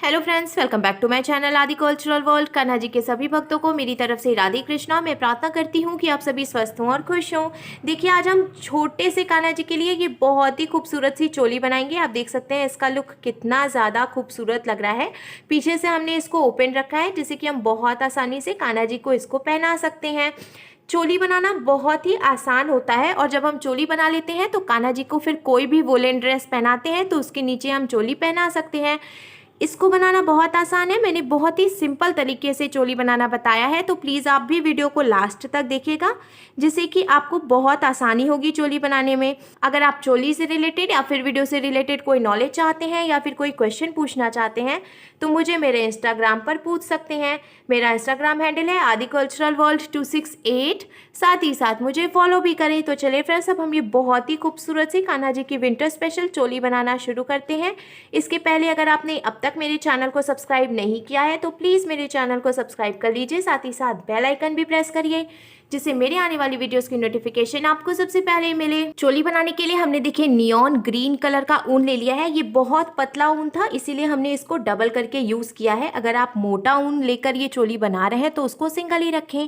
Hello friends, welcome back to my channel Aadi cultural world. Kanha ji के सभी भक्तों को मेरी तरफ से राधे कृष्णा। मैं प्रार्थना करती हूँ कि आप सभी स्वस्थ हों और खुश हों। देखिए, आज हम छोटे से कान्हा जी के लिए ये बहुत ही खूबसूरत सी चोली बनाएंगे। आप देख सकते हैं इसका लुक कितना ज़्यादा खूबसूरत लग रहा है। पीछे से हमने इसको ओपन रखा है जिससे कि हम बहुत आसानी से कान्हा जी को इसको पहना सकते हैं। चोली बनाना बहुत ही आसान होता है और जब हम चोली बना लेते हैं तो कान्हा जी को फिर कोई भी वोलन ड्रेस पहनाते हैं तो उसके नीचे हम चोली पहना सकते हैं। इसको बनाना बहुत आसान है। मैंने बहुत ही सिंपल तरीके से चोली बनाना बताया है, तो प्लीज़ आप भी वीडियो को लास्ट तक देखिएगा जिससे कि आपको बहुत आसानी होगी चोली बनाने में। अगर आप चोली से रिलेटेड या फिर वीडियो से रिलेटेड कोई नॉलेज चाहते हैं या फिर कोई क्वेश्चन पूछना चाहते हैं तो मुझे मेरे इंस्टाग्राम पर पूछ सकते हैं। मेरा इंस्टाग्राम हैंडल है आदि कल्चरल वर्ल्ड 268। साथ ही साथ मुझे फॉलो भी करें। तो चलिए फ्रेंड्स, अब हम ये बहुत ही खूबसूरत सी कान्हा जी की विंटर स्पेशल चोली बनाना शुरू करते हैं। इसके पहले अगर आपने अब तक मेरे चैनल को सब्सक्राइब नहीं किया है तो प्लीज़ मेरे चैनल को सब्सक्राइब कर लीजिए। साथ ही साथ बेल आइकन भी प्रेस करिए जिससे मेरे आने वाली वीडियोस की नोटिफिकेशन आपको सबसे पहले मिले। चोली बनाने के लिए हमने देखिए नियॉन ग्रीन कलर का ऊन ले लिया है। ये बहुत पतला ऊन था इसीलिए हमने इसको डबल करके यूज़ किया है। अगर आप मोटा ऊन लेकर ये चोली बना रहे हैं तो उसको सिंगल ही रखें।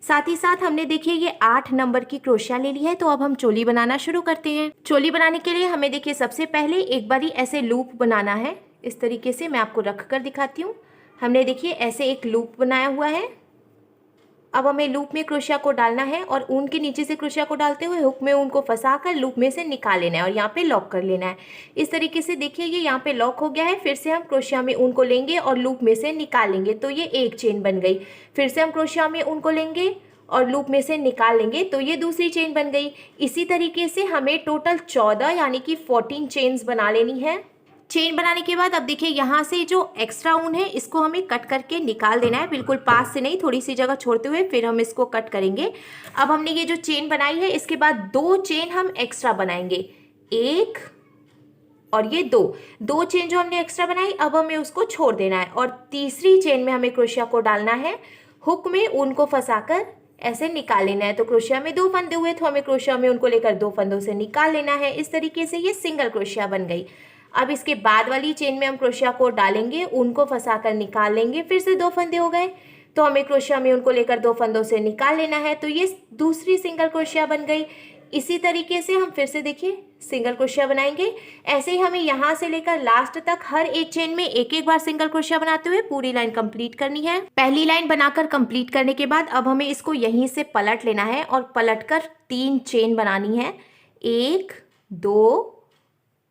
साथ ही साथ हमने देखिए ये 8 नंबर की क्रोशिया ले ली है। तो अब हम चोली बनाना शुरू करते हैं। चोली बनाने के लिए हमें देखिए सबसे पहले एक बारी ऐसे लूप बनाना है। इस तरीके से मैं आपको रख कर दिखाती हूँ। हमने देखिए ऐसे एक लूप बनाया हुआ है। अब हमें लूप में क्रोशिया को डालना है और ऊन के नीचे से क्रोशिया को डालते हुए हुक में ऊन को फंसा कर लूप में से निकाल लेना है और यहाँ पे लॉक कर लेना है। इस तरीके से देखिए ये यहाँ पे लॉक हो गया है। फिर से हम क्रोशिया में ऊन को लेंगे और लूप में से निकाल लेंगे तो ये एक चेन बन गई। फिर से हम क्रोशिया में ऊन को लेंगे और लूप में से निकाल लेंगे तो ये दूसरी चेन बन गई। इसी तरीके से हमें टोटल 14 यानी कि 14 चेन्स बना लेनी है। चेन बनाने के बाद अब देखिए यहाँ से जो एक्स्ट्रा ऊन है इसको हमें कट करके निकाल देना है। बिल्कुल पास से नहीं, थोड़ी सी जगह छोड़ते हुए फिर हम इसको कट करेंगे। अब हमने ये जो चेन बनाई है इसके बाद 2 चेन हम एक्स्ट्रा बनाएंगे। एक और ये दो चेन जो हमने एक्स्ट्रा बनाई अब हमें उसको छोड़ देना है और तीसरी चेन में हमें क्रोशिया को डालना है। हुक में ऊन को फंसाकर ऐसे निकाल लेना है। तो क्रोशिया में 2 फंदे हुए तो हमें क्रोशिया में उनको लेकर 2 फंदों से निकाल लेना है। इस तरीके से ये सिंगल क्रोशिया बन गई। अब इसके बाद वाली चेन में हम क्रोशिया को डालेंगे, उनको फंसाकर निकाल लेंगे। फिर से 2 फंदे हो गए तो हमें क्रोशिया में उनको लेकर 2 फंदों से निकाल लेना है। तो ये दूसरी सिंगल क्रोशिया बन गई। इसी तरीके से हम फिर से देखिए सिंगल क्रोशिया बनाएंगे। ऐसे ही हमें यहाँ से लेकर लास्ट तक हर एक चेन में एक एक बार सिंगल क्रोशिया बनाते हुए पूरी लाइन कंप्लीट करनी है। पहली लाइन बनाकर कंप्लीट करने के बाद अब हमें इसको यहीं से पलट लेना है और पलटकर 3 चेन बनानी है। 1 2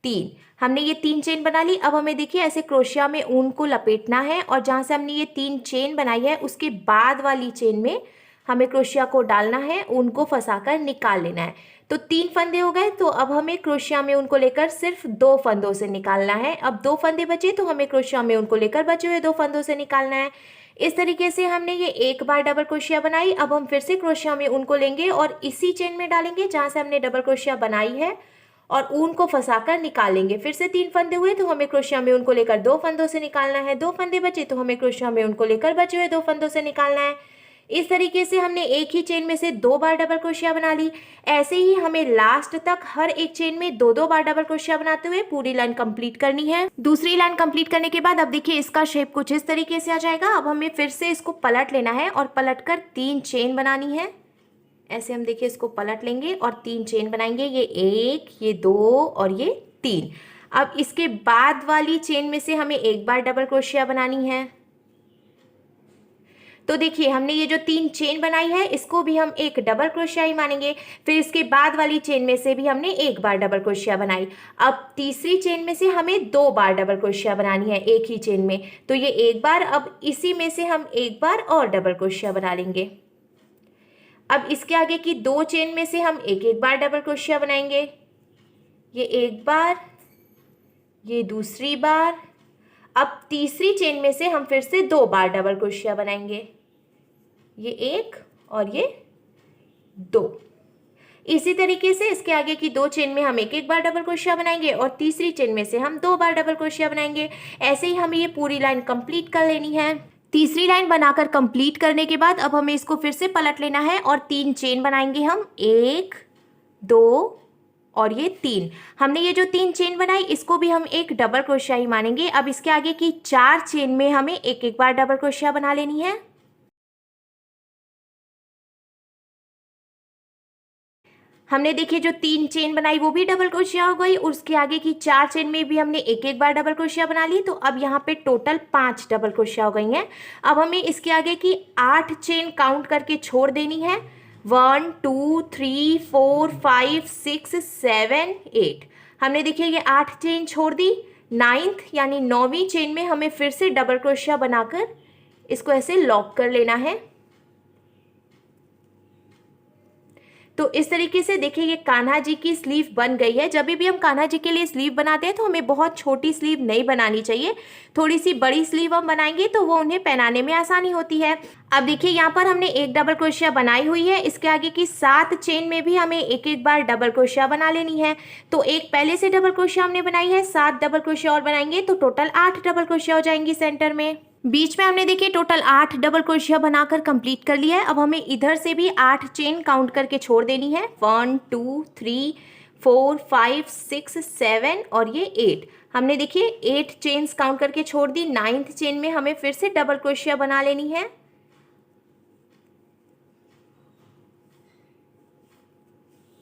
3। हमने ये 3 चेन बना ली। अब हमें देखिए ऐसे क्रोशिया में ऊन को लपेटना है और जहाँ से हमने ये 3 चेन बनाई है उसके बाद वाली चेन में हमें क्रोशिया को डालना है, ऊन को फंसाकर निकाल लेना है। तो 3 फंदे हो गए तो अब हमें क्रोशिया में ऊन को लेकर सिर्फ 2 फंदों से निकालना है। अब 2 फंदे बचे तो हमें क्रोशिया में ऊन को लेकर बचे हुए 2 फंदों से निकालना है। इस तरीके से हमने ये एक बार डबल क्रोशिया बनाई। अब हम फिर से क्रोशिया में ऊन को लेंगे और इसी चेन में डालेंगे जहाँ से हमने डबल क्रोशिया बनाई है और ऊन को फंसाकर निकालेंगे। फिर से 3 फंदे हुए तो हमें क्रोशिया में उनको लेकर 2 फंदों से निकालना है। 2 फंदे बचे तो हमें क्रोशिया में उनको लेकर बचे हुए 2 फंदों से निकालना है। इस तरीके से हमने एक ही चेन में से 2 बार डबल क्रोशिया बना ली। ऐसे ही हमें लास्ट तक हर एक चेन में 2-2 बार डबल क्रोशिया बनाते हुए पूरी लाइन कंप्लीट करनी है। दूसरी लाइन कंप्लीट करने के बाद अब देखिए इसका शेप कुछ इस तरीके से आ जाएगा। अब हमें फिर से इसको पलट लेना है और पलटकर 3 चेन बनानी है। ऐसे हम देखिए इसको पलट लेंगे और 3 चेन बनाएंगे। ये 1 ये 2 और ये 3। अब इसके बाद वाली चेन में से हमें एक बार डबल क्रोशिया बनानी है। तो देखिए हमने ये जो 3 चेन बनाई है इसको भी हम एक डबल क्रोशिया ही मानेंगे। फिर इसके बाद वाली चेन में से भी हमने एक बार डबल क्रोशिया बनाई। अब तीसरी चेन में से हमें 2 बार डबल क्रोशिया बनानी है एक ही चेन में। तो ये एक बार, अब इसी में से हम एक बार और डबल क्रोशिया बना लेंगे। अब इसके आगे की 2 चेन में से हम एक एक बार डबल क्रोशिया बनाएंगे। ये एक बार, ये दूसरी बार। अब तीसरी चेन में से हम फिर से 2 बार डबल क्रोशिया बनाएंगे। ये 1 और ये 2। इसी तरीके से इसके आगे की 2 चेन में हम एक एक बार डबल क्रोशिया बनाएंगे और तीसरी चेन में से हम 2 बार डबल क्रोशिया बनाएंगे। ऐसे ही हमें ये पूरी लाइन कंप्लीट कर लेनी है। तीसरी लाइन बनाकर कंप्लीट करने के बाद अब हमें इसको फिर से पलट लेना है और 3 चेन बनाएंगे हम। 1 2 और ये 3। हमने ये जो 3 चेन बनाई इसको भी हम एक डबल क्रोशिया ही मानेंगे। अब इसके आगे की 4 चेन में हमें एक एक बार डबल क्रोशिया बना लेनी है। हमने देखिए जो 3 चेन बनाई वो भी डबल क्रोशिया हो गई, और उसके आगे की 4 चेन में भी हमने एक एक बार डबल क्रोशिया बना ली। तो अब यहाँ पे टोटल 5 डबल क्रोशिया हो गई हैं। अब हमें इसके आगे की 8 चेन काउंट करके छोड़ देनी है। 1 2 3 4 5 6 7 8। हमने देखिए ये 8 चेन छोड़ दी। 9th यानी 9वीं चेन में हमें फिर से डबल क्रोशिया बनाकर इसको ऐसे लॉक कर लेना है। तो इस तरीके से देखिए ये कान्हा जी की स्लीव बन गई है। जब भी हम कान्हा जी के लिए स्लीव बनाते हैं तो हमें बहुत छोटी स्लीव नहीं बनानी चाहिए, थोड़ी सी बड़ी स्लीव हम बनाएंगे तो वो उन्हें पहनाने में आसानी होती है। अब देखिए यहाँ पर हमने एक डबल क्रोशिया बनाई हुई है। इसके आगे की 7 चेन में भी हमें एक एक बार डबल क्रोशिया बना लेनी है। तो एक पहले से डबल क्रोशिया हमने बनाई है, 7 डबल क्रोशिया और बनाएंगे तो टोटल 8 डबल क्रोशिया हो जाएंगी सेंटर में। बीच में हमने देखिए टोटल 8 डबल क्रोशिया बनाकर कंप्लीट कर लिया है। अब हमें इधर से भी 8 चेन काउंट करके छोड़ देनी है। 1 2 3 4 5 6 7 और ये 8। हमने देखिए 8 चेन्स काउंट करके छोड़ दी। 9th चेन में हमें फिर से डबल क्रोशिया बना लेनी है।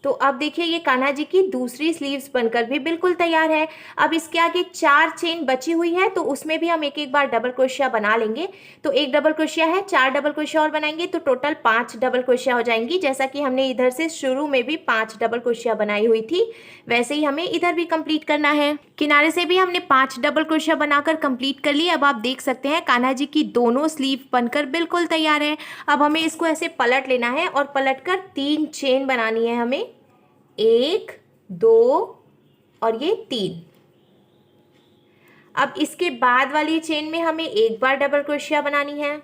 तो अब देखिए ये कान्हा जी की दूसरी स्लीव्स बनकर भी बिल्कुल तैयार है। अब इसके आगे 4 चेन बची हुई है तो उसमें भी हम एक एक बार डबल क्रोशिया बना लेंगे। तो एक डबल क्रोशिया है, 4 डबल क्रोशिया और बनाएंगे तो टोटल 5 डबल क्रोशिया हो जाएंगी। जैसा कि हमने इधर से शुरू में भी 5 डबल क्रोशिया बनाई हुई थी, वैसे ही हमें इधर भी कंप्लीट करना है। किनारे से भी हमने 5 डबल क्रोशिया बनाकर कंप्लीट कर लिए। अब आप देख सकते हैं कान्हा जी की दोनों स्लीव बनकर बिल्कुल तैयार है। अब हमें इसको ऐसे पलट लेना है और पलट कर 3 चेन बनानी है हमें, 1 2 और ये 3। अब इसके बाद वाली चेन में हमें एक बार डबल क्रोशिया बनानी है।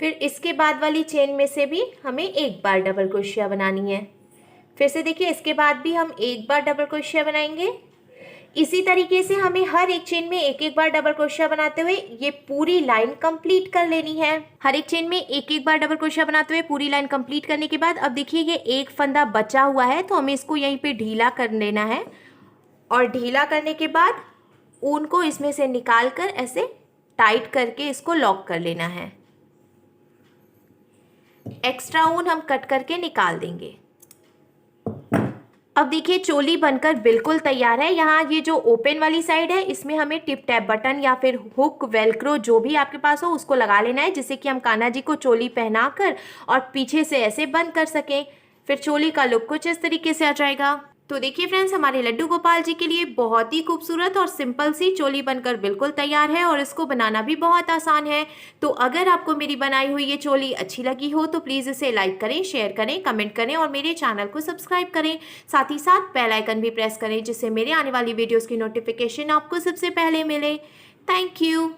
फिर इसके बाद वाली चेन में से भी हमें एक बार डबल क्रोशिया बनानी है। फिर से देखिए इसके बाद भी हम एक बार डबल क्रोशिया बनाएंगे। इसी तरीके से हमें हर एक चेन में एक एक बार डबल क्रोशिया बनाते हुए ये पूरी लाइन कंप्लीट कर लेनी है। हर एक चेन में एक एक बार डबल क्रोशिया बनाते हुए पूरी लाइन कंप्लीट करने के बाद अब देखिए ये एक फंदा बचा हुआ है तो हमें इसको यहीं पे ढीला कर लेना है, और ढीला करने के बाद ऊन को इसमें से निकाल कर ऐसे टाइट करके इसको लॉक कर लेना है। एक्स्ट्रा ऊन हम कट करके निकाल देंगे। अब देखिए चोली बनकर बिल्कुल तैयार है। यहाँ ये जो ओपन वाली साइड है इसमें हमें टिप टैप बटन या फिर हुक वेलक्रो जो भी आपके पास हो उसको लगा लेना है, जिससे कि हम कान्हा जी को चोली पहनाकर और पीछे से ऐसे बंद कर सकें। फिर चोली का लुक कुछ इस तरीके से आ जाएगा। तो देखिए फ्रेंड्स, हमारे लड्डू गोपाल जी के लिए बहुत ही खूबसूरत और सिंपल सी चोली बनकर बिल्कुल तैयार है, और इसको बनाना भी बहुत आसान है। तो अगर आपको मेरी बनाई हुई ये चोली अच्छी लगी हो तो प्लीज़ इसे लाइक करें, शेयर करें, कमेंट करें और मेरे चैनल को सब्सक्राइब करें। साथ ही साथ बेल आइकन भी प्रेस करें जिससे मेरे आने वाली वीडियोज़ की नोटिफिकेशन आपको सबसे पहले मिले। Thank you.